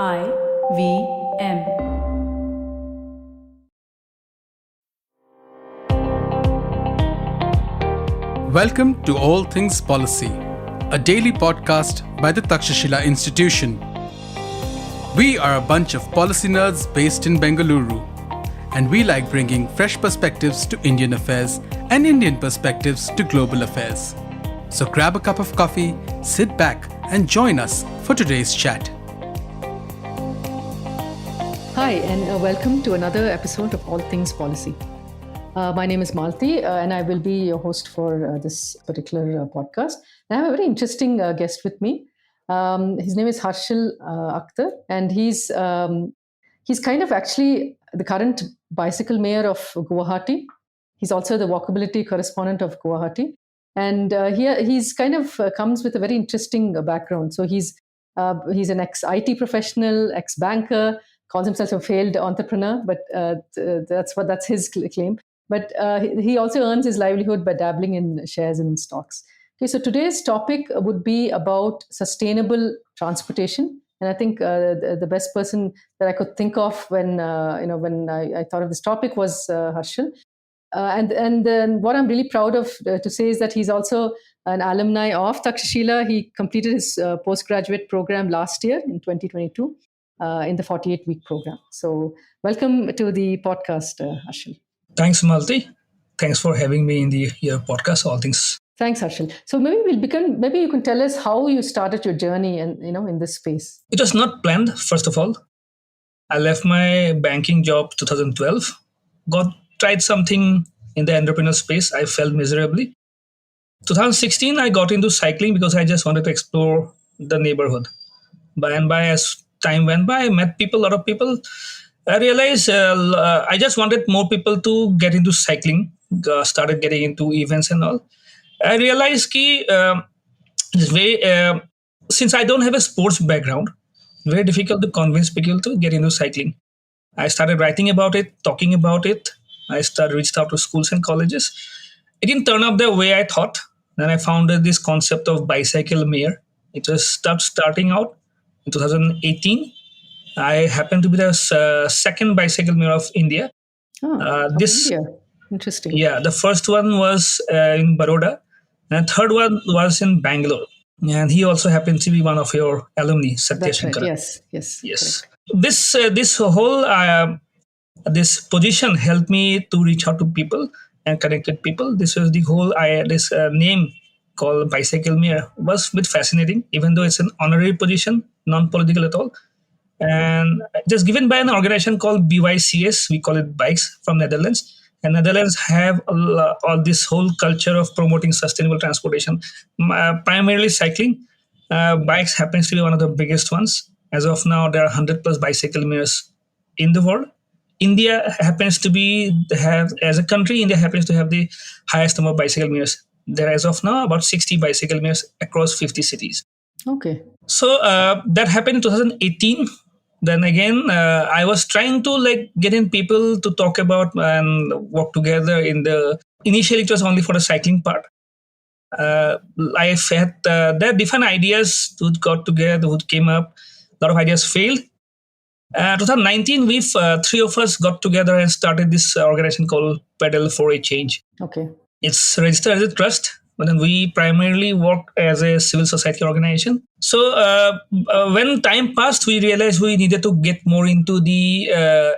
IVM. Welcome to All Things Policy, a daily podcast by the Takshashila Institution. We are a bunch of policy nerds based in Bengaluru, and we like bringing fresh perspectives to Indian affairs and Indian perspectives to global affairs. So grab a cup of coffee, sit back, and join us for today's chat. Hi, and welcome to another episode of All Things Policy. My name is Malathi, and I will be your host for this particular podcast. I have a very interesting guest with me. His name is Arshel Akther, and he's kind of actually the current Bicycle Mayor of Guwahati. He's also the walkability correspondent of Guwahati, and he's kind of comes with a very interesting background. So he's an ex-IT professional, ex-banker, calls himself a failed entrepreneur, but that's his claim. But he also earns his livelihood by dabbling in shares and stocks. Okay, so today's topic would be about sustainable transportation, and I think the best person that I could think of when I thought of this topic was Arshel. And then what I'm really proud of to say is that he's also an alumni of Takshashila. He completed his postgraduate program last year in 2022 in the 48-week program. So welcome to the podcast, Arshel. Thanks, Malti. Thanks for having me in your podcast, All Things. Thanks, Arshel. So maybe you can tell us how you started your journey in this space. It was not planned, first of all. I left my banking job 2012, tried something in the entrepreneurial space. I failed miserably. 2016, I got into cycling because I just wanted to explore the neighborhood. By as time went by, I met a lot of people. I realized I just wanted more people to get into cycling, started getting into events and all. I realized since I don't have a sports background, very difficult to convince people to get into cycling. I started writing about it, talking about it. I reached out to schools and colleges. It didn't turn out the way I thought. Then I founded this concept of Bicycle Mayor. It was starting out in 2018. I happen to be the second Bicycle Mayor of India. India. Interesting. Yeah, the first one was in Baroda, and the third one was in Bangalore. And he also happens to be one of your alumni, Satya That's Shankar. Right. Yes. Correct. This whole this position helped me to reach out to people and connect with people. This was the whole name called Bicycle Mayor was a bit fascinating, even though it's an honorary position, non-political at all. And just given by an organization called BYCS, we call it Bikes from Netherlands. And Netherlands have all this whole culture of promoting sustainable transportation, primarily cycling. Bikes happens to be one of the biggest ones. As of now, there are 100 plus bicycle mayors in the world. India happens to as a country, India happens to have the highest number of bicycle mayors. There are, as of now, about 60 bicycle mayors across 50 cities. Okay. So that happened in 2018. Then again, I was trying to get in people to talk about and work together initially it was only for the cycling part. I had there are different ideas who got together, who came up. A lot of ideas failed. 2019, we three of us got together and started this organization called Pedal for a Change. Okay. It's registered as a trust, but then we primarily work as a civil society organization. So when time passed, we realized we needed to get more into the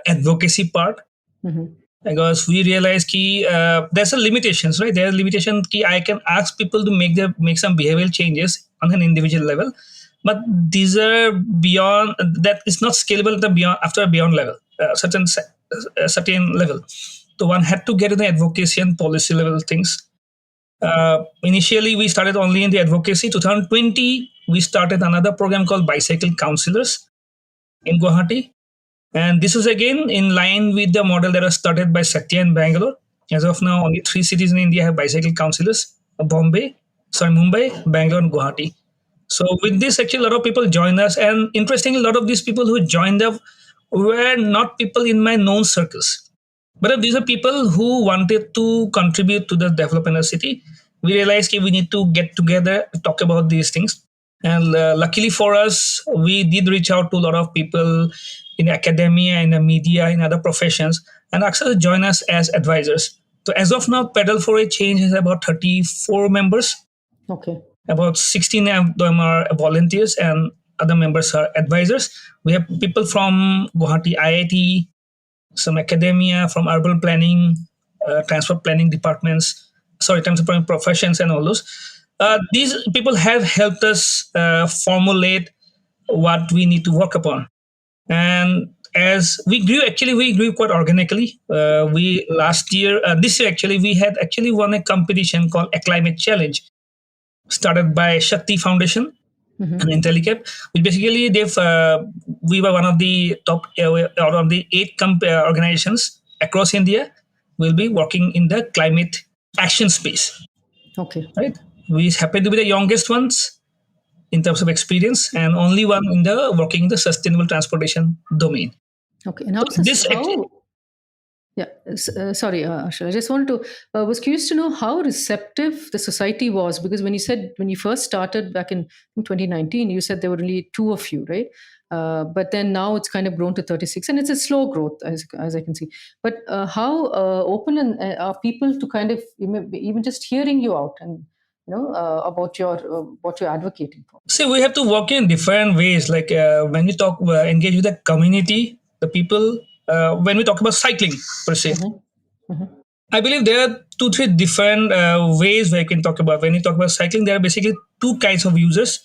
advocacy part. Mm-hmm. Because we realized there's a limitations, right? There's a limitation I can ask people to make some behavioral changes on an individual level, but these are beyond that. It's not scalable after a beyond level, certain level. So one had to get in the advocacy and policy level things. Initially, we started only in the advocacy. 2020, we started another program called Bicycle Counselors in Guwahati. And this is again in line with the model that was started by Satya in Bangalore. As of now, only 3 cities in India have bicycle counselors: Mumbai, Bangalore, and Guwahati. So with this, actually, a lot of people joined us. And interestingly, a lot of these people who joined up were not people in my known circles. But these are people who wanted to contribute to the development of the city. We realized we need to get together to talk about these things. And luckily for us, we did reach out to a lot of people in academia, in the media, in other professions, and Akhter join us as advisors. So as of now, Pedal for a Change has about 34 members. Okay. About 16 of them are volunteers, and other members are advisors. We have people from Guwahati IIT, some academia, from urban planning, transport planning departments, transport planning professions, and all those. These people have helped us formulate what we need to work upon. And as we grew quite organically. We last year, this year actually, we had actually won a competition called a climate challenge, started by Shakti Foundation and Intellicap. Which basically we were one of the top out of the eight organizations across India will be working in the climate action space. Okay. Right, we happen to be the youngest ones in terms of experience, and only one in the working in the sustainable transportation domain. Okay. And how This actually, Yeah, sorry, Arshel. I just wanted to was curious to know how receptive the society was, because when you first started back in 2019, you said there were only two of you, right? But then now it's kind of grown to 36, and it's a slow growth as I can see. But how open are people to kind of even just hearing you out and about your what you're advocating for? see, we have to work in different ways. Like when we talk, engage with the community, the people. When we talk about cycling per se, I believe there are two, three different ways where you can talk about. When you talk about cycling, there are basically two kinds of users.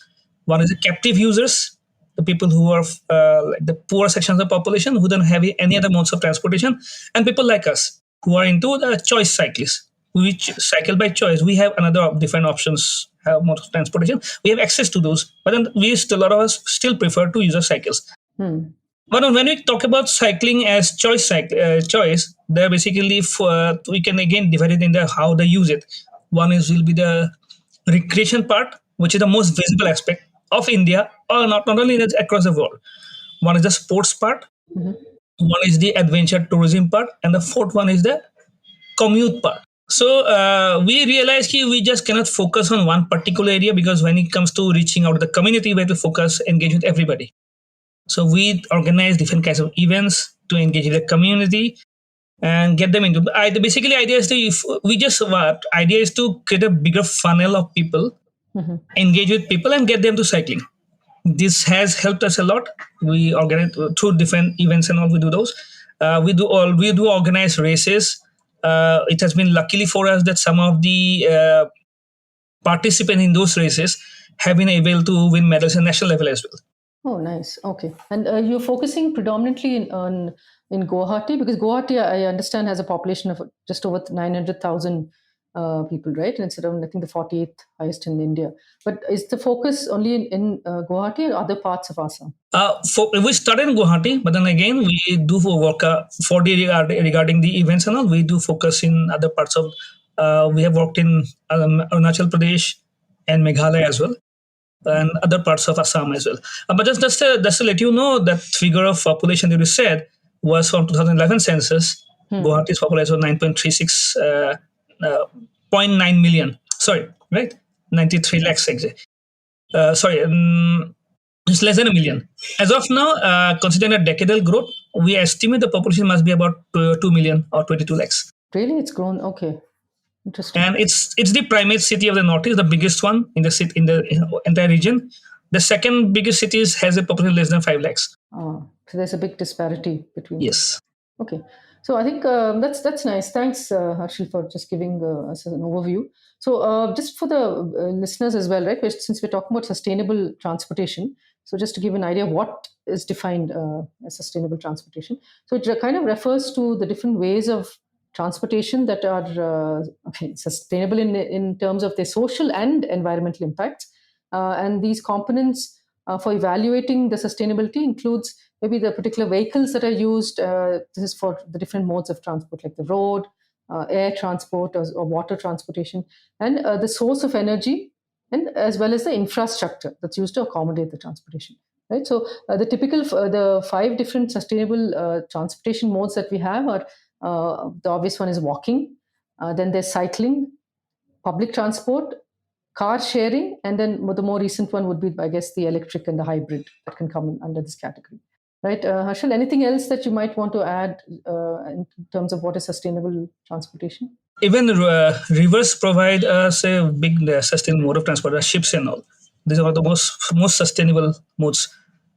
One is the captive users, the people who are like the poor sections of the population who don't have any other modes of transportation, and people like us who are into the choice cyclists, which cycle by choice. We have another different options, have modes of transportation. We have access to those, but then a lot of us still prefer to use our cycles. But when we talk about cycling as choice, there basically we can again divide it into how they use it. One is will be the recreation part, which is the most visible aspect of India, or not only that, across the world. One is the sports part, one is the adventure tourism part, and the fourth one is the commute part. So we realized we just cannot focus on one particular area, because when it comes to reaching out to the community, we have to focus, engage with everybody. So we organize different kinds of events to engage the community and get them into. Basically, idea is to if we just idea is to create a bigger funnel of people, engage with people, and get them to cycling. This has helped us a lot. We organize through different events and all. We do those. We do organize races. It has been luckily for us that some of the participants in those races have been able to win medals at national level as well. Oh, nice. Okay. And you're focusing predominantly in Guwahati, because Guwahati, I understand, has a population of just over 900,000 people, right? And it's around, I think, the 48th highest in India. But is the focus only in Guwahati or other parts of Assam? We started in Guwahati, but then again, we do work regarding the events and all. We do focus in other parts of. We have worked in Arunachal Pradesh and Meghalaya as well, and other parts of Assam as well. But just to let you know, that figure of population that you said was from 2011 census. Guwahati's population was 9.36, 0.9 million. Sorry, right? 93 lakhs. It's less than a million. As of now, considering a decadal growth, we estimate the population must be about 2 million or 22 lakhs. Really? It's grown? Okay. Interesting. And it's the primate city of the Northeast, the biggest one in the entire region. The second biggest city has a population less than 5 lakhs. So there's a big disparity between. Yes. Them. Okay. So I think that's nice. Thanks, Arshel, for just giving us an overview. So just for the listeners as well, right? Since we're talking about sustainable transportation, so just to give an idea of what is defined as sustainable transportation. So it kind of refers to the different ways of transportation that are sustainable in terms of their social and environmental impacts. And these components for evaluating the sustainability includes maybe the particular vehicles that are used. This is for the different modes of transport, like the road, air transport, or water transportation, and the source of energy, and as well as the infrastructure that's used to accommodate the transportation. Right. So the typical the 5 different sustainable transportation modes that we have are the obvious one is walking. Then there's cycling, public transport, car sharing, and then the more recent one would be, I guess, the electric and the hybrid that can come under this category. Right, Harshal, anything else that you might want to add in terms of what is sustainable transportation? Even rivers provide us a big sustainable mode of transport, ships and all. These are the most sustainable modes.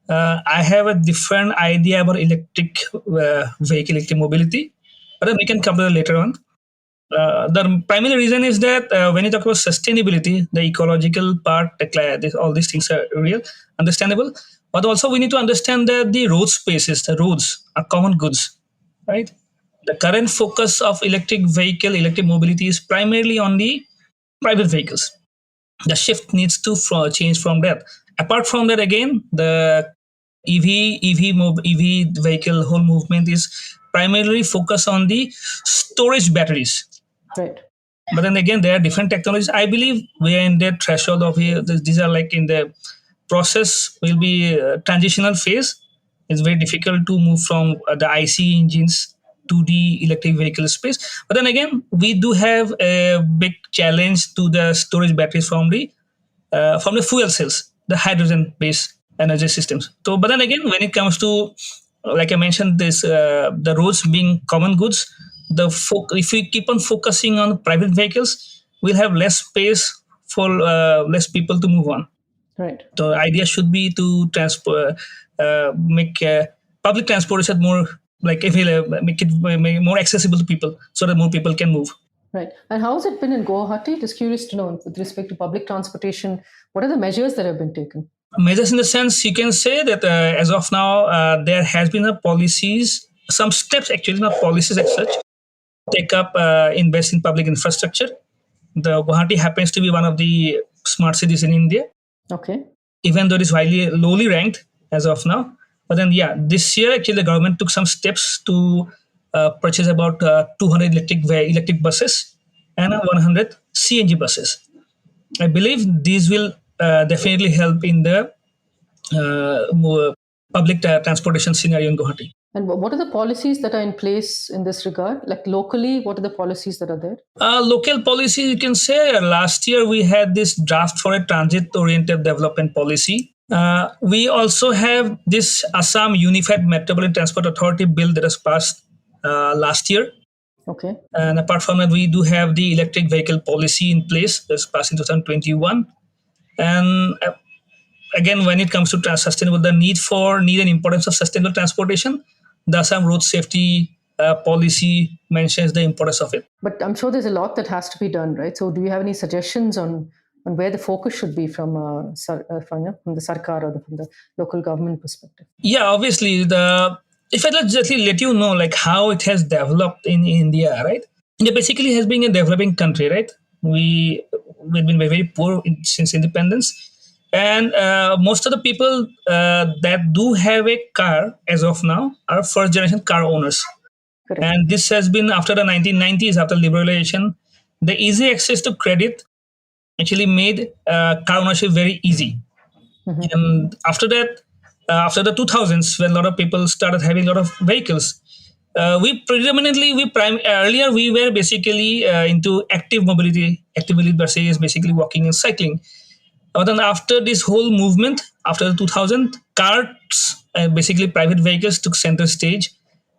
I have a different idea about electric vehicle, electric mobility, but then we can cover later on. The primary reason is that when you talk about sustainability, the ecological part, all these things are real, understandable. But also we need to understand that the road spaces, the roads are common goods, right? The current focus of electric vehicle, electric mobility is primarily on the private vehicles. The shift needs to change from that. Apart from that, again, the EV vehicle whole movement is primarily focused on the storage batteries. Right. But then again, there are different technologies. I believe we are in the threshold of here. These are like in the process, will be a transitional phase. It's very difficult to move from the IC engines to the electric vehicle space. But then again, we do have a big challenge to the storage batteries from the fuel cells, the hydrogen based energy systems. So, but then again, when it comes to, like I mentioned, this the roads being common goods, if we keep on focusing on private vehicles, we'll have less space for less people to move on. Right. So, the idea should be to make public transportation more like available, make it more accessible to people, so that more people can move. Right. And how has it been in Guwahati? Just curious to know, with respect to public transportation, what are the measures that have been taken? Measures in the sense, you can say that as of now, there has been some steps actually, not policies as such, take up, invest in public infrastructure. The Guwahati happens to be one of the smart cities in India. Okay. Even though it is lowly ranked as of now. But then, this year actually the government took some steps to purchase about 200 electric buses and 100 CNG buses. I believe these will definitely help in the more public transportation scenario in Guwahati. And what are the policies that are in place in this regard? Like locally, what are the policies that are there? Local policy, you can say, last year we had this draft for a transit-oriented development policy. We also have this Assam Unified Metropolitan Transport Authority bill that was passed last year. Okay. And apart from that, we do have the electric vehicle policy in place that's passed in 2021. And again, when it comes to sustainable, the need and importance of sustainable transportation, the Assam Road Safety policy mentions the importance of it. But I'm sure there's a lot that has to be done, right? So do you have any suggestions on where the focus should be from the Sarkar or from the local government perspective? Yeah, obviously, if I just let you know like how it has developed in India, right? India basically has been a developing country, right? We've been very poor since independence. And most of the people that do have a car as of now are first generation car owners. Correct. And this has been after the 1990s, after liberalization, the easy access to credit actually made car ownership very easy. Mm-hmm. And after that, after the 2000s, when a lot of people started having a lot of vehicles, earlier we were basically into active mobility. Active mobility per se is basically walking and cycling. But then after this whole movement, after the 2000, cars, basically private vehicles took center stage,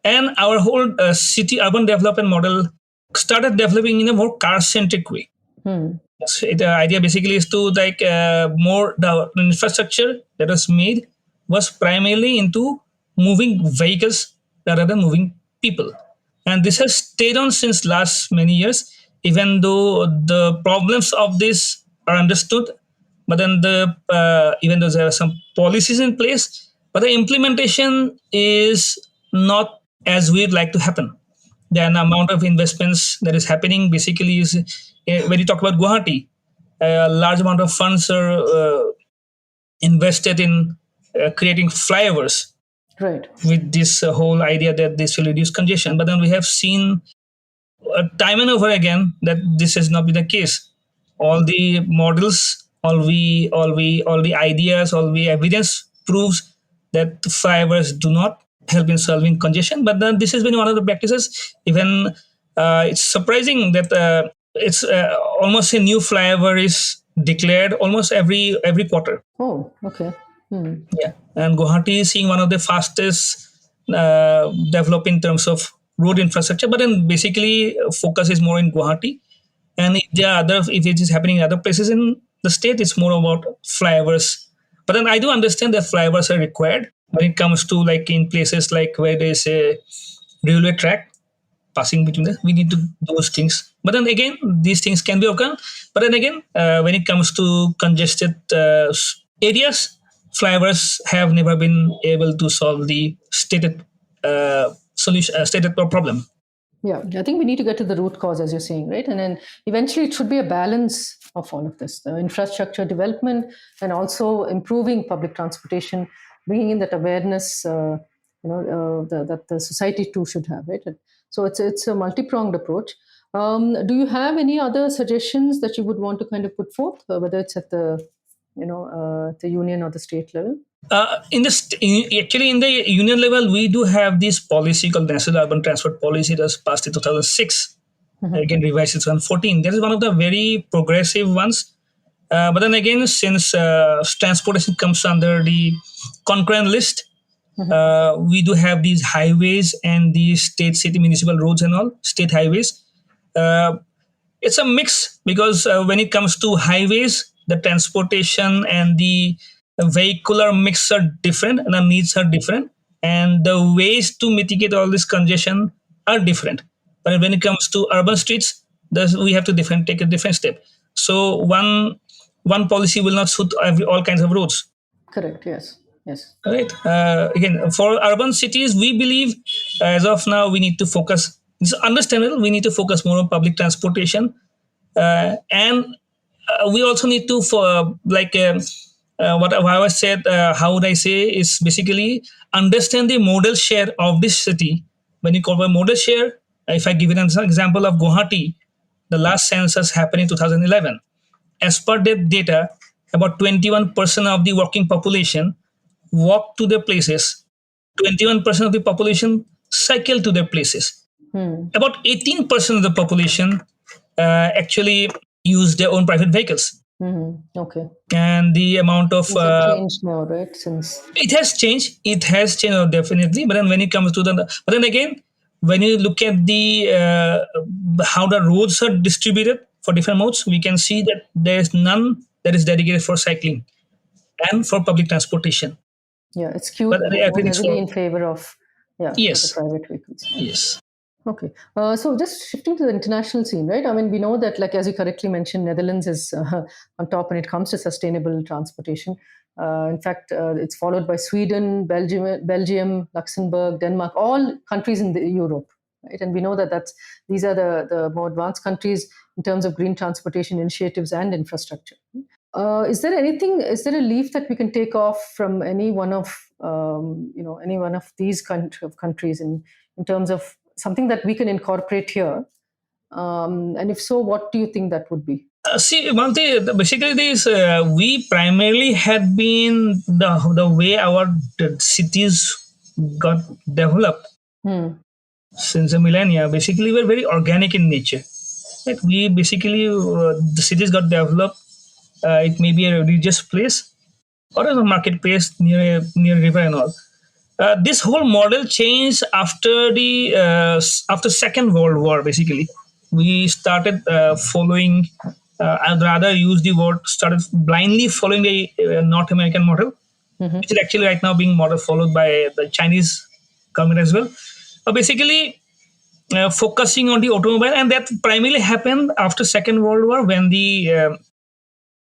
and our whole city urban development model started developing in a more car-centric way. So the idea basically is to the infrastructure that was made was primarily into moving vehicles rather than moving people. And this has stayed on since last many years, even though the problems of this are understood. But then even though there are some policies in place, but the implementation is not as we'd like to happen. The amount of investments that is happening basically is, when you talk about Guwahati, a large amount of funds are invested in creating flyovers. Right. With this whole idea that this will reduce congestion. But then we have seen time and over again that this has not been the case. All the models, all the ideas, all the evidence proves that flyovers do not help in solving congestion. But then this has been one of the practices. Even it's surprising that it's almost a new flyover is declared almost every quarter. Oh, okay. Yeah, and Guwahati is seeing one of the fastest develop in terms of road infrastructure. But then basically focus is more in Guwahati, and if it is happening in other places in the state, it's more about flyovers. But then I do understand that flyovers are required when it comes to like in places like where there is a railway track passing between we need to do those things. But then again, these things can be occurred. But then again, when it comes to congested areas, flyovers have never been able to solve the stated stated problem. Yeah, I think we need to get to the root cause, as you're saying, right? And then eventually it should be a balance of all of this, the infrastructure development and also improving public transportation, bringing in that awareness, that the society too should have, right? So it's a multi-pronged approach. Do you have any other suggestions that you would want to kind of put forth, whether it's at the the union or the state level? Actually, in the union level, we do have this policy called National Urban Transport Policy that was passed in 2006. Again, revised in 2014. That is one of the very progressive ones. But then again, since transportation comes under the concurrent list, we do have these highways and these state, city, municipal roads and all, state highways. It's a mix because when it comes to highways, the transportation and the vehicular mix are different and the needs are different. And the ways to mitigate all this congestion are different. But when it comes to urban streets, we have to take a different step. So one policy will not suit all kinds of roads. Correct. Yes. Yes. Right. Again, for urban cities, we believe as of now we need to focus. It's understandable. We need to focus more on public transportation, and we also need to what I was said. How would I say is basically understand the modal share of this city. When you call by modal share, if I give an example of Guwahati, the last census happened in 2011. As per that data, about 21% of the working population walk to their places. 21% of the population cycle to their places. About 18% of the population actually use their own private vehicles. Okay. And the amount of changed now, right? Since it has changed, definitely. But then when it comes to but then again, when you look at the how the roads are distributed for different modes, we can see that there is none that is dedicated for cycling and for public transportation. Yeah, it's skewed heavily in favor of yes, the private vehicles. Yes. Okay. So just shifting to the international scene, right? I mean, we know that, like as you correctly mentioned, Netherlands is on top when it comes to sustainable transportation. In fact, it's followed by Sweden, Belgium, Luxembourg, Denmark, all countries in Europe, right? And we know that these are the more advanced countries in terms of green transportation initiatives and infrastructure. Is there a leaf that we can take off from any one of these countries in terms of something that we can incorporate here? And if so, what do you think that would be? See, Malathi, basically this, we primarily had been the way our cities got developed since the millennia. Basically, we're very organic in nature. Like we basically, the cities got developed. It may be a religious place or a marketplace near a river and all. This whole model changed after after Second World War. Basically, we started following. I'd rather use the word. Started blindly following the North American model, which is actually right now being followed by the Chinese government as well. Basically, focusing on the automobile, and that primarily happened after Second World War when the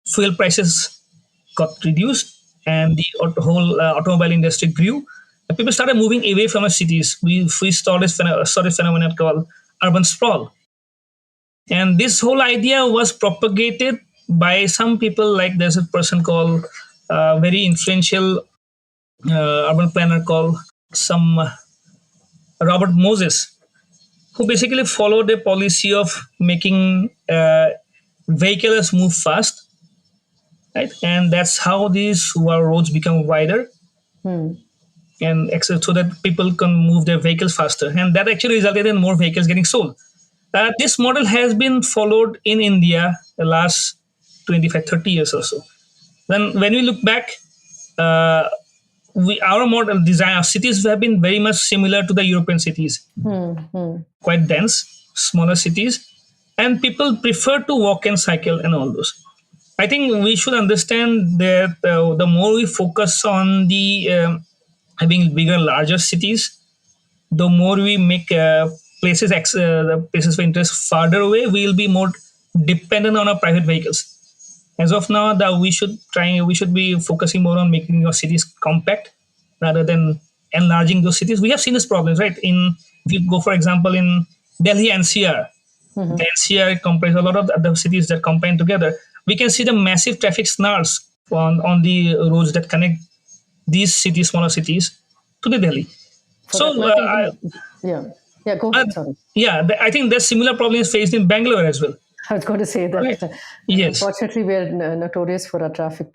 fuel prices got reduced and the whole automobile industry grew. People started moving away from the cities. We saw this phenomenon called urban sprawl. And this whole idea was propagated by some people, like there's a person called very influential urban planner called Robert Moses, who basically followed a policy of making vehicles move fast. Right? And that's how these roads become wider. And so that people can move their vehicles faster. And that actually resulted in more vehicles getting sold. This model has been followed in India the last 25, 30 years or so. Then when we look back, uh, our model design of cities have been very much similar to the European cities, quite dense, smaller cities, and people prefer to walk and cycle and all those. I think we should understand that the more we focus on the having bigger, larger cities, the more we make the places of interest farther away, we will be more dependent on our private vehicles. As of now, that we should be focusing more on making our cities compact rather than enlarging those cities. We have seen these problems, right? If you go, for example, in Delhi NCR, the NCR comprises a lot of other cities that combine together. We can see the massive traffic snarls on the roads that connect these cities, smaller cities, to the Delhi. For So, that matter, yeah, go ahead. Sorry. I think there's similar problems faced in Bangalore as well. I was going to say that. Right. Yes. Unfortunately, we're notorious for our traffic.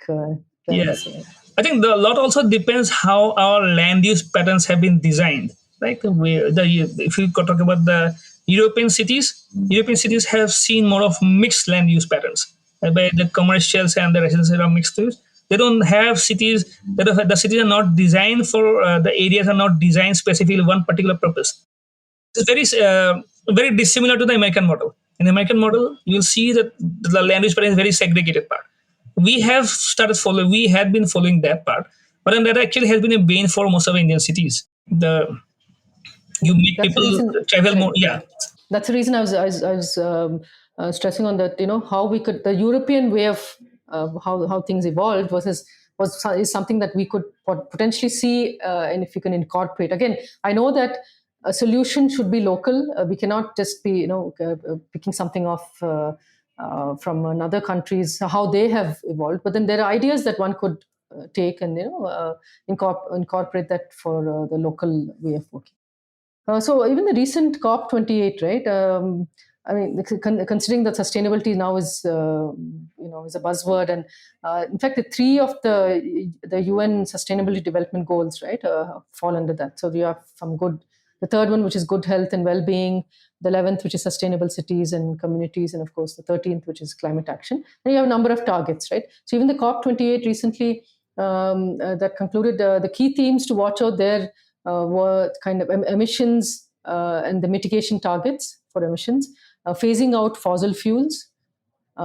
Yes. So. I think the lot also depends how our land use patterns have been designed. Right. If you talk about the European cities have seen more of mixed land use patterns, where the commercials and the residential are mixed use. They don't have cities the cities are not designed for the areas are not designed specifically one particular purpose. It's very dissimilar to the American model. In the American model, you'll see that the land use pattern is very segregated part. We had been following that part, but then that actually has been a bane for most of Indian cities. You make That's people reason, travel more. Yeah, that's the reason I was stressing on that. How we could the European way of how things evolved is something that we could potentially see, and if we can incorporate. Again, I know that a solution should be local. We cannot just be picking something off from another countries how they have evolved. But then there are ideas that one could take and incorporate that for the local way of working. So even the recent COP28, right? I mean, considering that sustainability now is is a buzzword, and in fact, the three of the UN Sustainability Development Goals, right, fall under that. So you have some good. The third one, which is good health and well-being. The 11th, which is sustainable cities and communities, and of course, the 13th, which is climate action. And you have a number of targets, right? So even the COP28 recently that concluded the key themes to watch out there were kind of emissions and the mitigation targets for emissions, phasing out fossil fuels,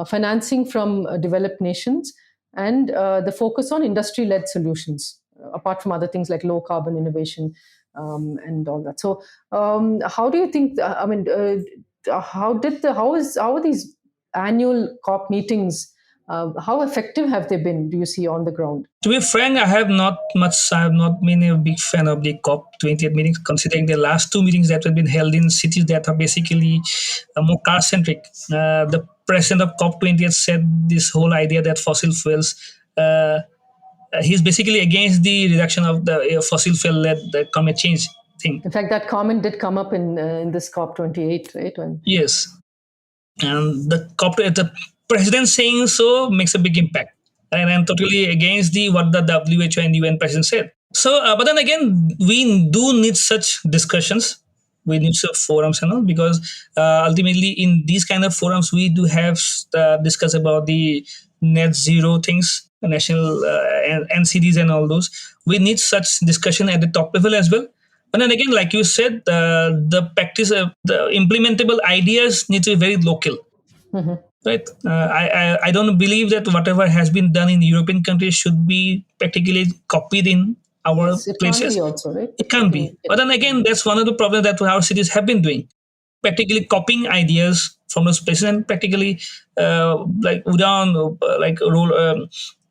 financing from developed nations, and the focus on industry-led solutions, apart from other things like low carbon innovation and all that. So, how do you think? How are these annual COP meetings? How effective have they been? Do you see on the ground? To be frank, I have not been a big fan of the COP28 meetings, considering the last two meetings that have been held in cities that are basically more car centric. The president of COP28 said this whole idea that fossil fuels. He's basically against the reduction of the fossil fuel-led climate change thing. In fact, that comment did come up in this COP28, right? Yes, and the president saying so makes a big impact, and I'm totally against what the WHO and UN president said. So, but then again, we do need such discussions. We need such forums and all, because ultimately in these kind of forums we do have discuss about the net zero things, national NCDs and all those. We need such discussion at the top level as well. But then again, like you said, the practice, the implementable ideas need to be very local. Mm-hmm. Right? I don't believe that whatever has been done in European countries should be practically copied in our places. It can be also, right? It can be. But then again, that's one of the problems that our cities have been doing. Practically copying ideas from those places and practically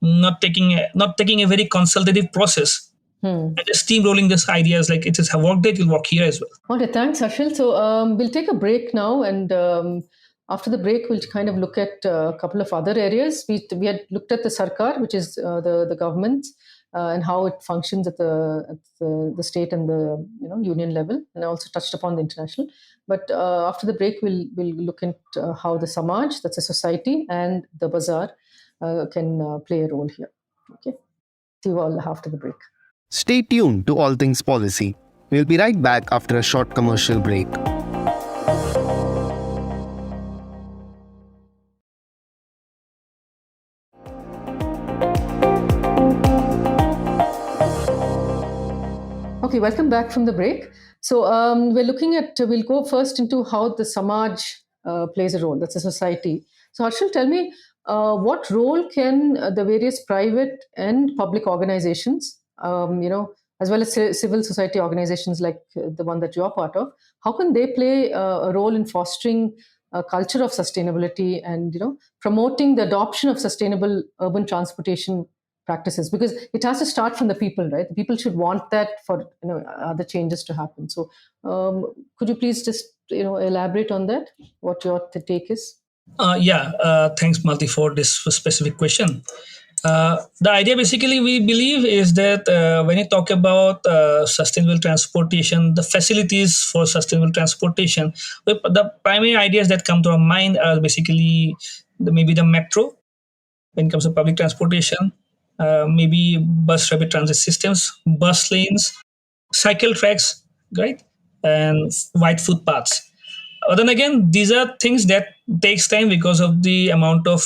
not taking a very consultative process. And just steamrolling these ideas like it is work there, it will work here as well. Okay, thanks, Arshel. So we'll take a break now, and after the break, we'll kind of look at a couple of other areas. We had looked at the Sarkar, which is the government, and how it functions at the state and the union level, and I also touched upon the international. But after the break, we'll look at how the Samaj, that's a society, and the bazaar can play a role here. Okay, see you all after the break. Stay tuned to All Things Policy. We'll be right back after a short commercial break. Okay, welcome back from the break. So we'll go first into how the Samaj plays a role. That's a society. So Harshal, tell me, what role can the various private and public organizations, as well as civil society organizations like the one that you're part of, how can they play a role in fostering a culture of sustainability and promoting the adoption of sustainable urban transportation practices, because it has to start from the people, right? The people should want that for other changes to happen. So could you please just elaborate on that, what your take is? Thanks, Malti, for this specific question. The idea basically we believe is that when you talk about sustainable transportation, the facilities for sustainable transportation, the primary ideas that come to our mind are basically maybe the metro when it comes to public transportation, maybe bus rapid transit systems, bus lanes, cycle tracks, right, and wide footpaths. Then again, these are things that takes time because of the amount of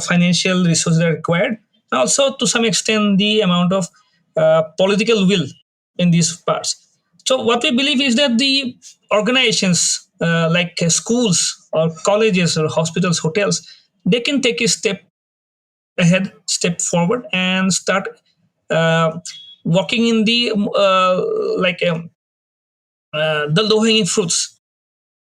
financial resources that are required, and also to some extent the amount of political will in these parts. So what we believe is that the organizations like schools or colleges or hospitals, hotels, they can take a step ahead, step forward, and start uh, walking in the the low hanging fruits,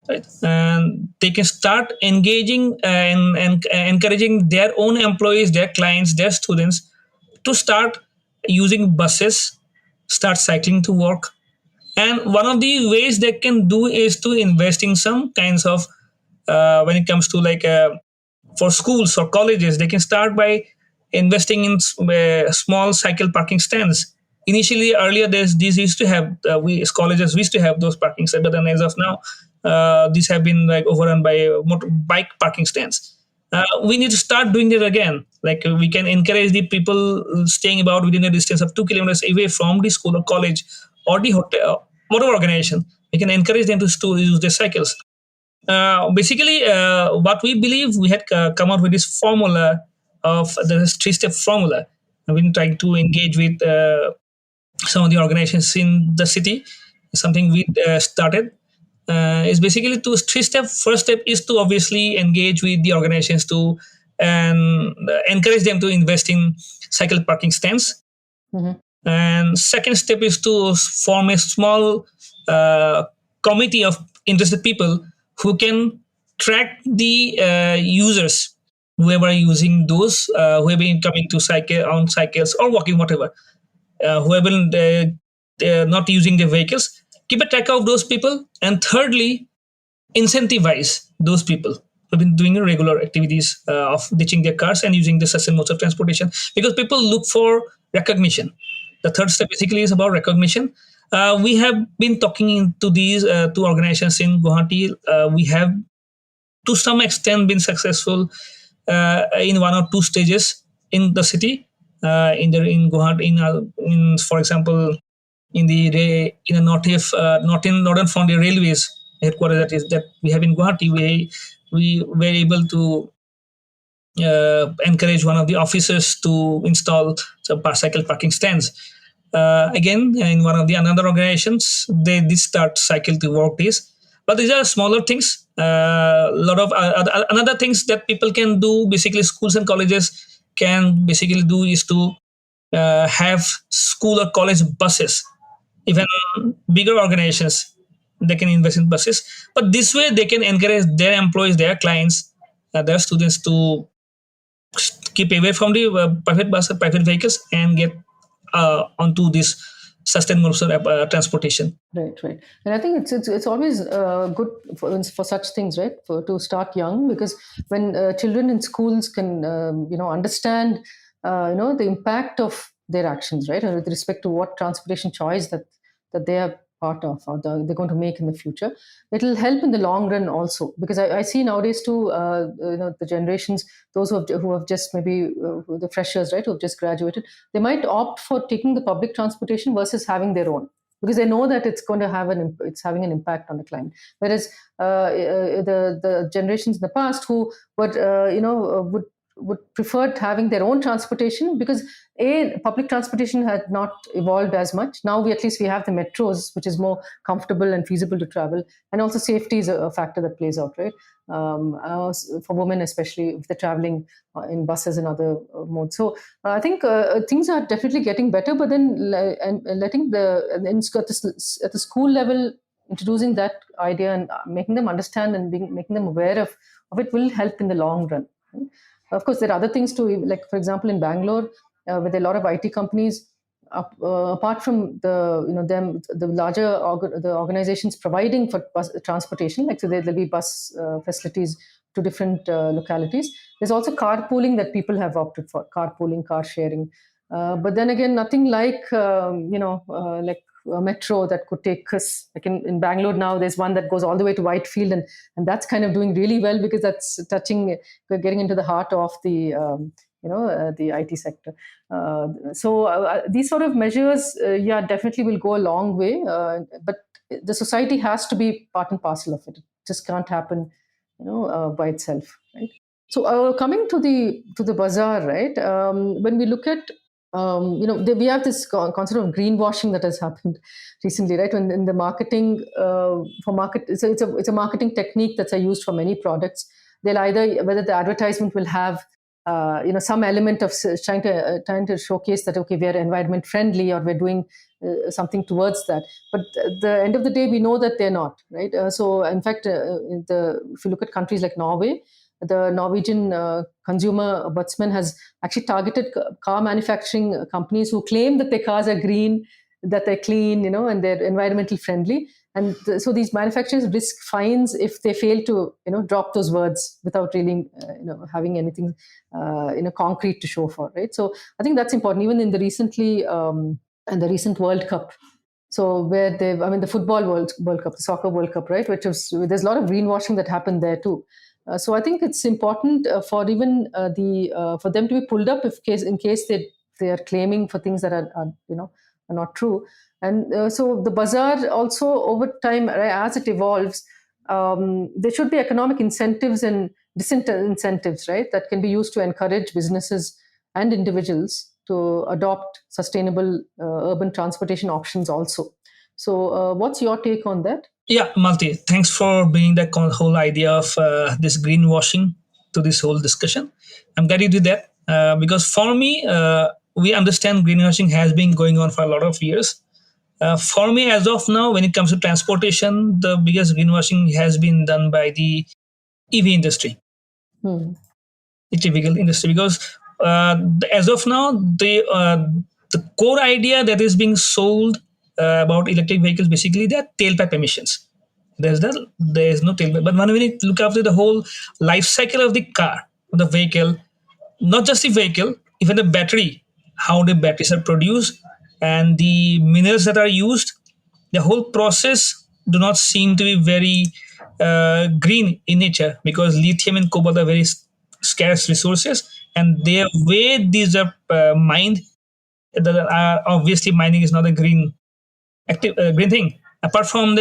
right? And they can start engaging and encouraging their own employees, their clients, their students to start using buses, start cycling to work. And one of the ways they can do is to invest in some kinds of when it comes to for schools or colleges, they can start by investing in small cycle parking stands. Initially, earlier days, these used to have we as colleges we used to have those parking stands, but then as of now, these have been like overrun by bike parking stands. We need to start doing that again. Like we can encourage the people staying about within a distance of 2 kilometers away from the school or college or the hotel, whatever organization. We can encourage them to use their cycles. Basically, what we believe we had come out with this formula of the three-step formula. We've been trying to engage with some of the organizations in the city. Something we started is basically to three-step. First step is to obviously engage with the organizations to and encourage them to invest in cycle parking stands. Mm-hmm. And second step is to form a small committee of interested people who can track the users, whoever are using those, who have been coming to cycle on cycles or walking, whatever, who have been not using their vehicles. Keep a track of those people, and thirdly, incentivize those people who've been doing regular activities of ditching their cars and using the sustainable modes of transportation, because people look for recognition. The third step basically is about recognition. We have been talking to these two organizations in Guwahati. We have to some extent been successful in one or two stages in the city. In Guwahati, in for example, in the northern frontier railways headquarters that we have in Guwahati, we were able to encourage one of the officers to install some cycle parking stands. Again, in one of the another organizations, they did start cycle to work days. But these are smaller things. A lot of another things that people can do. Basically, schools and colleges can basically do is to have school or college buses. Even bigger organizations, they can invest in buses. But this way, they can encourage their employees, their clients, their students to keep away from the private vehicles and get onto this sustainable transportation. Right. And I think it's always good for such things, right? To start young, because when children in schools can understand the impact of their actions, right, and with respect to what transportation choice that they are part of, or they're going to make in the future, it'll help in the long run also. Because I see nowadays too, the generations, those who have just maybe the freshers, right, who have just graduated, they might opt for taking the public transportation versus having their own, because they know that it's going to have it's having an impact on the climate. Whereas the generations in the past who would would prefer having their own transportation, because public transportation had not evolved as much. Now we at least we have the metros, which is more comfortable and feasible to travel, and also safety is a factor that plays out, right? For women especially if they're traveling in buses and other modes. So I think things are definitely getting better, but then letting at the school level, introducing that idea and making them understand and making them aware of it will help in the long run. Right? Of course, there are other things too, like for example in Bangalore, with a lot of IT companies, apart from the larger the organizations providing for bus transportation, like so there'll be bus facilities to different localities. There's also carpooling that people have opted for, carpooling, car sharing. But then again, nothing like like a metro that could take us, like in Bangalore now, there's one that goes all the way to Whitefield, and that's kind of doing really well because that's getting into the heart of the the IT sector. So these sort of measures, yeah, definitely will go a long way. But the society has to be part and parcel of it. It just can't happen, by itself, right? So coming to the bazaar, right? When we look at we have this concept of greenwashing that has happened recently, right? When in the marketing for market, it's a marketing technique that's used for many products. They'll either whether the advertisement will have some element of trying to showcase that okay, we are environment friendly or we're doing something towards that. But at the end of the day, we know that they're not, right? So in fact, if you look at countries like Norway, the Norwegian consumer ombudsman has actually targeted car manufacturing companies who claim that their cars are green, that they're clean, and they're environmentally friendly. And so these manufacturers risk fines if they fail to, drop those words without really, having anything, concrete to show for, right? So I think that's important. Even in the recent World Cup, so where the football World Cup, the soccer World Cup, right? There's a lot of greenwashing that happened there too. So I think it's important for even for them to be pulled up in case they are claiming for things that are not true. And so the bazaar also over time, right, as it evolves, there should be economic incentives and disincentives, right, that can be used to encourage businesses and individuals to adopt sustainable urban transportation options also. So what's your take on that? Yeah, Malti, thanks for bringing that whole idea of this greenwashing to this whole discussion. I'm glad you did that because for me, we understand greenwashing has been going on for a lot of years. For me, as of now, when it comes to transportation, the biggest greenwashing has been done by the EV industry. The typical industry, because as of now, the core idea that is being sold about electric vehicles, basically, they're tailpipe emissions. There is no tailpipe. But when we look after the whole life cycle of the car, the vehicle, not just the vehicle, even the battery, how the batteries are produced and the minerals that are used, the whole process do not seem to be very green in nature, because lithium and cobalt are very scarce resources, and the way these are mined, obviously mining is not a green green thing. Apart from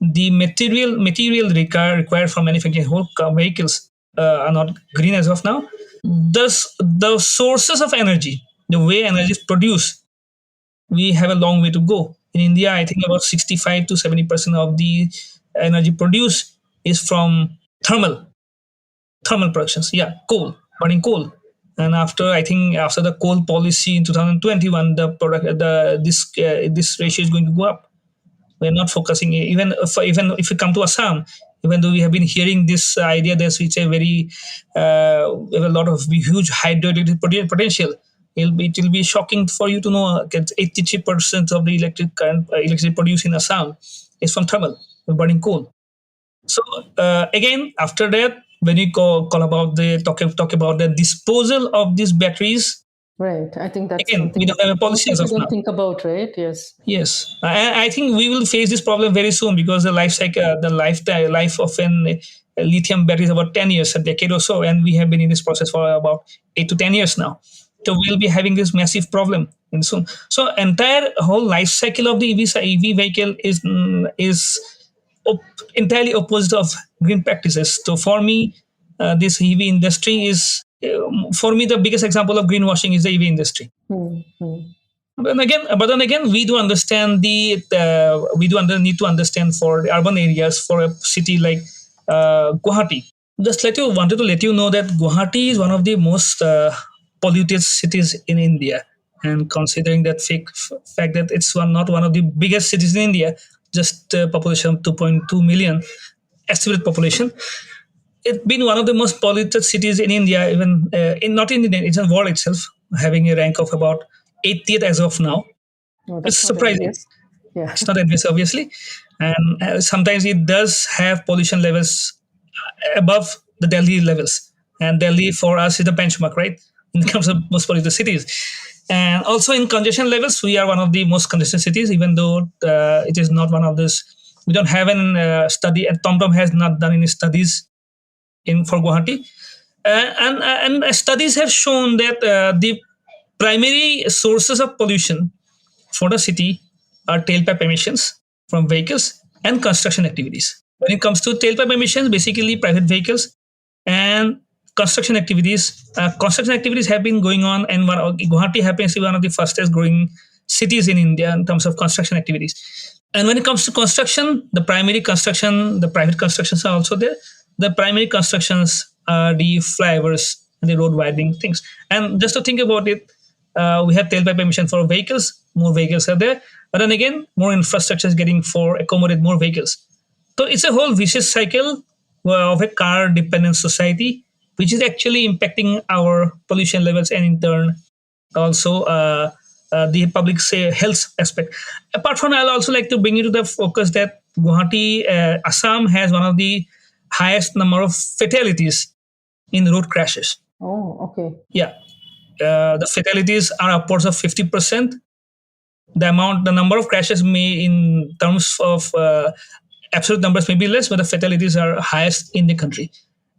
the material required for manufacturing whole vehicles are not green as of now. Thus, the sources of energy, the way energy is produced, we have a long way to go. In India, I think about 65 to 70% of the energy produced is from thermal productions. Yeah, burning coal. And after the coal policy in 2021, this ratio is going to go up. We're not focusing, even if we come to Assam, even though we have been hearing this idea that it's a very we have a lot of huge hydroelectric potential. It will be shocking for you to know that 83% of the electricity produced in Assam is from thermal, burning coal. So again, after that, when you talk about the disposal of these batteries, right? I think that's again, we don't have a policy as of now. Think about, right? Yes. Yes, I think we will face this problem very soon, because the life of a lithium battery is about 10 years, a decade or so, and we have been in this process for about 8 to 10 years now. So we'll be having this massive problem soon. So entire whole life cycle of the EV vehicle is entirely opposite of green practices. So for me, this EV industry is For me, the biggest example of greenwashing is the EV industry. But then again, we do understand need to understand for the urban areas, for a city like Guwahati. Wanted to let you know that Guwahati is one of the most polluted cities in India. And considering that fact that it's not one of the biggest cities in India, just population of 2.2 million, estimated population, it's been one of the most polluted cities in India, even not in India, it's in the world itself, having a rank of about 80th as of now. Oh, It's that's not surprising. obvious. Yeah. It's not obvious, obviously, and sometimes it does have pollution levels above the Delhi levels. And Delhi for us is the benchmark, right, in terms of most polluted cities. And also in congestion levels, we are one of the most congested cities, even though it is not one of those. We don't have an study, and TomTom has not done any studies in for Guwahati. And studies have shown that the primary sources of pollution for the city are tailpipe emissions from vehicles and construction activities. When it comes to tailpipe emissions, basically private vehicles and construction activities. Construction activities have been going on, and Guwahati happens to be one of the fastest growing cities in India in terms of construction activities. And when it comes to construction, the private constructions are also there. The primary constructions are the flyovers and the road widening things. And just to think about it, we have tailpipe emission for vehicles. More vehicles are there, but then again, more infrastructure is getting for accommodate more vehicles. So it's a whole vicious cycle of a car-dependent society, which is actually impacting our pollution levels and in turn also the public health aspect. Apart from, I'll also like to bring you to the focus that Guwahati, Assam has one of the highest number of fatalities in road crashes. Oh, okay. Yeah, the fatalities are upwards of 50%. The number of crashes may, in terms of absolute numbers, may be less, but the fatalities are highest in the country.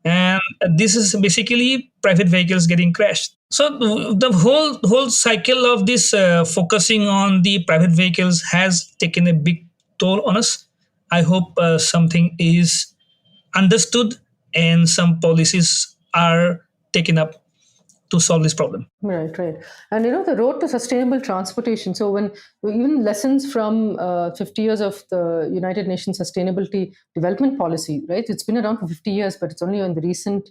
And this is basically private vehicles getting crashed. So the whole cycle of this focusing on the private vehicles has taken a big toll on us. I hope something is understood and some policies are taken up to solve this problem. Right, right. And the road to sustainable transportation. So when even lessons from 50 years of the United Nations Sustainability Development Policy, right? It's been around for 50 years, but it's only in the recent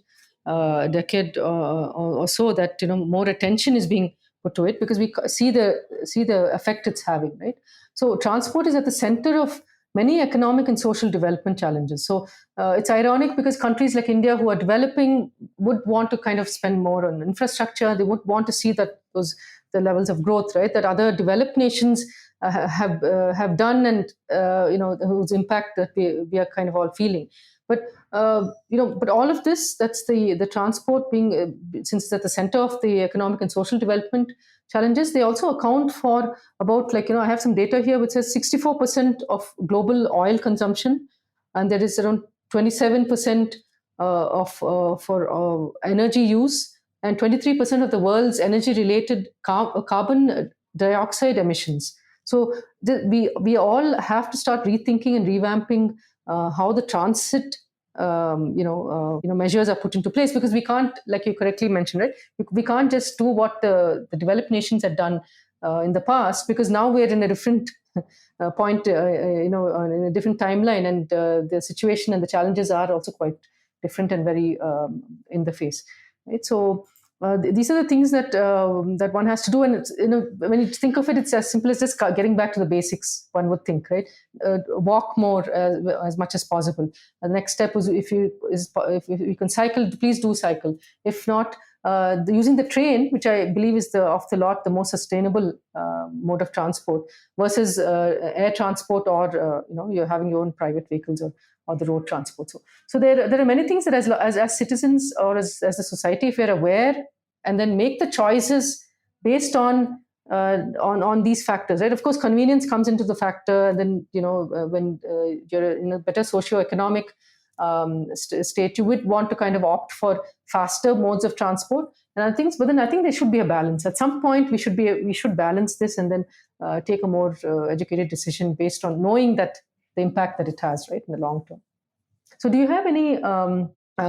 decade or so that more attention is being put to it, because we see the effect it's having, right? So transport is at the center of many economic and social development challenges. So it's ironic because countries like India, who are developing, would want to kind of spend more on infrastructure. They would want to see that the levels of growth, right, that other developed nations have done, and whose impact that we are kind of all feeling. But but all of this, that's the transport being, since it's at the center of the economic and social development challenges, they also account for about, I have some data here which says 64% of global oil consumption, and there is around 27% for energy use, and 23% of the world's energy-related carbon dioxide emissions. So we all have to start rethinking and revamping how the transit measures are put into place, because we can't, like you correctly mentioned, right? We can't just do what the developed nations had done in the past, because now we're in a different point, in a different timeline, and the situation and the challenges are also quite different and very in the face, right? So these are the things that that one has to do, and it's, when you think of it, it's as simple as just getting back to the basics. One would think, right? Walk more as much as possible. The next step is if you can cycle, please do cycle. If not, using the train, which I believe is off the lot the most sustainable mode of transport, versus air transport, or you're having your own private vehicles, or the road transport. So there are many things that as citizens, or as a society, if we're aware and then make the choices based on these factors, right? Of course, convenience comes into the factor, and then when you're in a better socioeconomic state, you would want to kind of opt for faster modes of transport and other things. But then I think there should be a balance. At some point, we should balance this, and then take a more educated decision based on knowing that the impact that it has, right, in the long term. So do you have any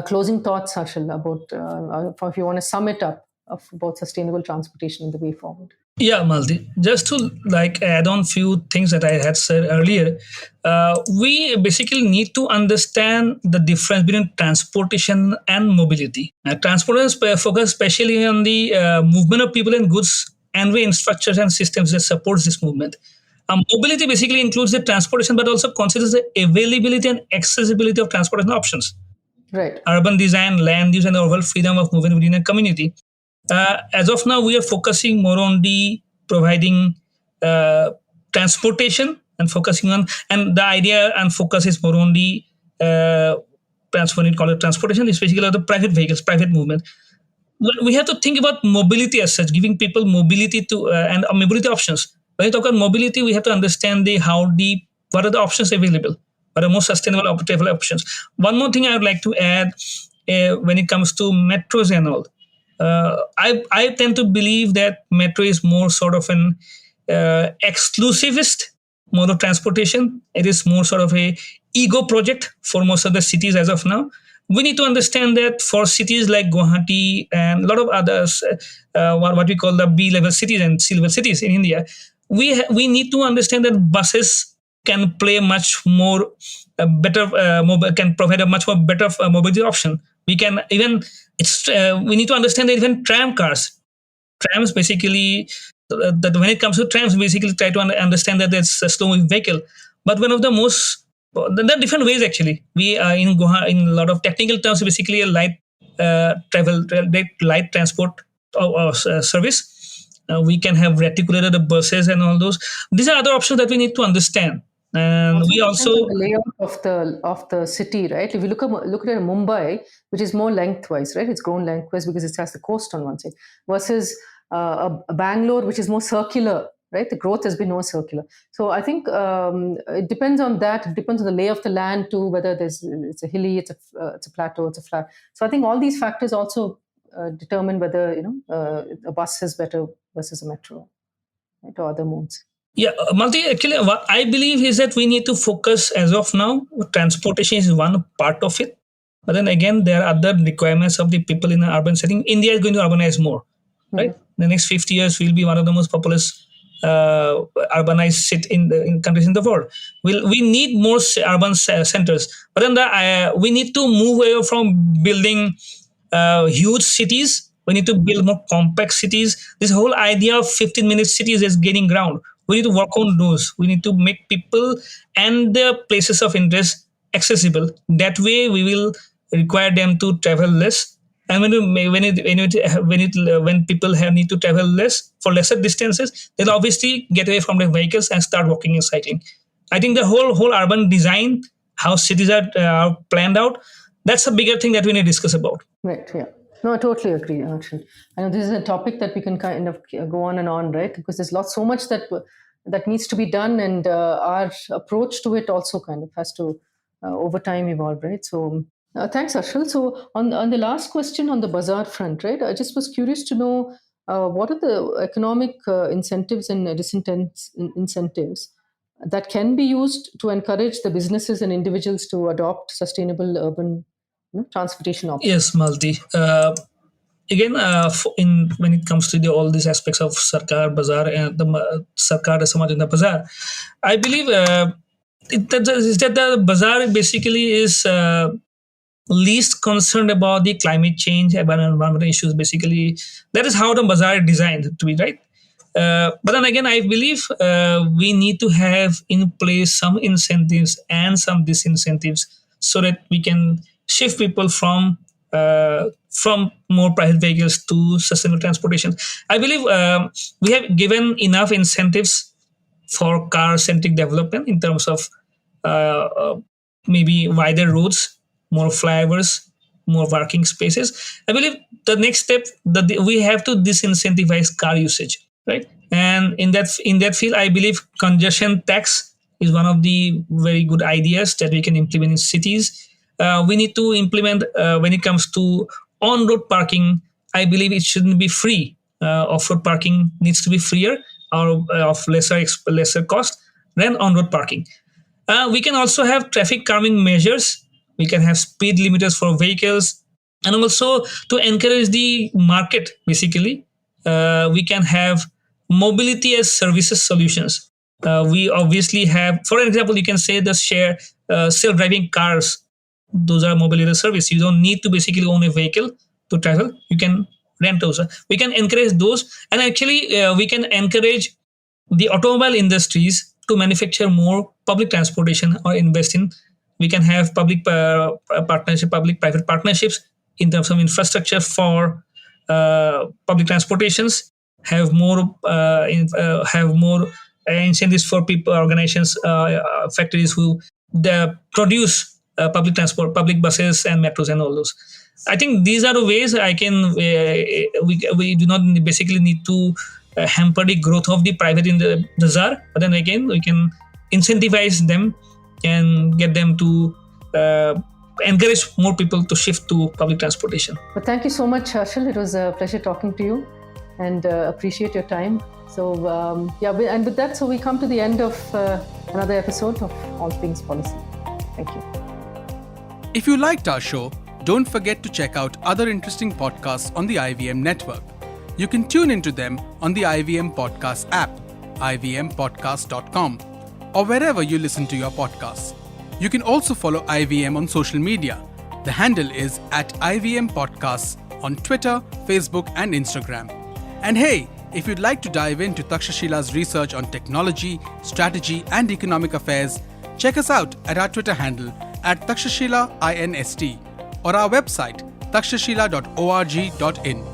Closing thoughts, Arshel, about if you want to sum it up about sustainable transportation and the way forward. Yeah, Malti. Just to add on few things that I had said earlier, we basically need to understand the difference between transportation and mobility. Transportation focus especially on the movement of people and goods and way infrastructures and systems that supports this movement. Mobility basically includes the transportation, but also considers the availability and accessibility of transportation options, Right. urban design, land use, and the overall freedom of movement within a community. As of now, we are focusing more on the providing uh, transportation and focusing on, and the idea and focus is more on the when you call it transportation, is basically the private vehicles, private movement. But we have to think about mobility as such, giving people mobility to and mobility options. When you talk about mobility, we have to understand what are the options available, what are most sustainable travel options. One more thing I would like to add when it comes to metros and all. I tend to believe that metro is more sort of an exclusivist mode of transportation. It is more sort of a ego project for most of the cities as of now. We need to understand that for cities like Guwahati and a lot of others, what we call the B-level cities and C-level cities in India, we need to understand that buses can play much more can provide a much more better mobility option. We can even we need to understand that even trams basically that when it comes to trams, basically try to understand that it's a slow moving vehicle. But one of the most there are different ways actually. We are in a lot of technical terms, basically a light light transport service. We can have reticulated buses and all those. These are other options that we need to understand. And we Depends also on the layout of the city, right? If you look at Mumbai, which is more lengthwise, right? It's grown lengthwise because it has the coast on one side, versus a Bangalore, which is more circular, right? The growth has been more circular. So I think it depends on that. It depends on the lay of the land too, whether it's a hilly, it's a plateau, it's a flat. So I think all these factors also determine whether a bus is better versus a metro, right, or other modes. Yeah, Malti, actually, what I believe is that we need to focus as of now. Transportation is one part of it. But then again, there are other requirements of the people in an urban setting. India is going to urbanize more, right? The next 50 years, we'll be one of the most populous urbanized in countries in the world. We need more urban centers. But then we need to move away from building huge cities. We need to build more compact cities. This whole idea of 15-minute cities is gaining ground. We need to work on those. We need to make people and their places of interest accessible. That way, we will require them to travel less. And when people need to travel less for lesser distances, they'll obviously get away from their vehicles and start walking and cycling. I think the whole urban design, how cities are planned out, that's a bigger thing that we need to discuss about. Right. Yeah. No, I totally agree, Arshel. I know this is a topic that we can kind of go on and on, right? Because there's so much that needs to be done, and our approach to it also kind of has to over time evolve, right? So thanks, Arshel. So on the last question on the bazaar front, right? I just was curious to know what are the economic incentives and incentives that can be used to encourage the businesses and individuals to adopt sustainable urban transportation options. Yes, Malti. Again, when it comes to all these aspects of Sarkar, Bazaar, and the Sarkar as Samaj in the Bazaar, I believe that the Bazaar basically is least concerned about the climate change and environmental issues. Basically, that is how the Bazaar is designed to be, right? But then again, I believe we need to have in place some incentives and some disincentives so that we can shift people from more private vehicles to sustainable transportation. I believe we have given enough incentives for car-centric development in terms of maybe wider roads, more flyovers, more parking spaces. I believe the next step that we have to disincentivize car usage, right? And in that field, I believe congestion tax is one of the very good ideas that we can implement in cities. We need to implement when it comes to on-road parking. I believe it shouldn't be free. Off-road parking needs to be freer or of lesser cost than on-road parking. We can also have traffic calming measures We can have speed limiters for vehicles, and also to encourage the market. Basically, we can have mobility as services solutions. We obviously have, for example, you can say the self-driving cars. Those are mobility as service. You don't need to basically own a vehicle to travel. You can rent those. We can encourage those, and actually we can encourage the automobile industries to manufacture more public transportation or invest in. We can have public public-private partnerships in terms of infrastructure for public transportations. Have more incentives for people, organizations, factories who produce public transport, public buses and metros and all those. I think these are the ways I can. We do not basically need to hamper the growth of the private in the bazaar, but then again we can incentivize them and get them to encourage more people to shift to public transportation. But thank you so much, Arshel. It was a pleasure talking to you, and appreciate your time. So and with that, so we come to the end of another episode of All Things Policy. Thank you. If you liked our show, don't forget to check out other interesting podcasts on the IVM network. You can tune into them on the IVM Podcast app, ivmpodcast.com, or wherever you listen to your podcasts. You can also follow IVM on social media. The handle is @IVM Podcasts on Twitter, Facebook, and Instagram. And hey, if you'd like to dive into Takshashila's research on technology, strategy, and economic affairs, check us out at our Twitter handle @TakshashilaINST or our website takshashila.org.in.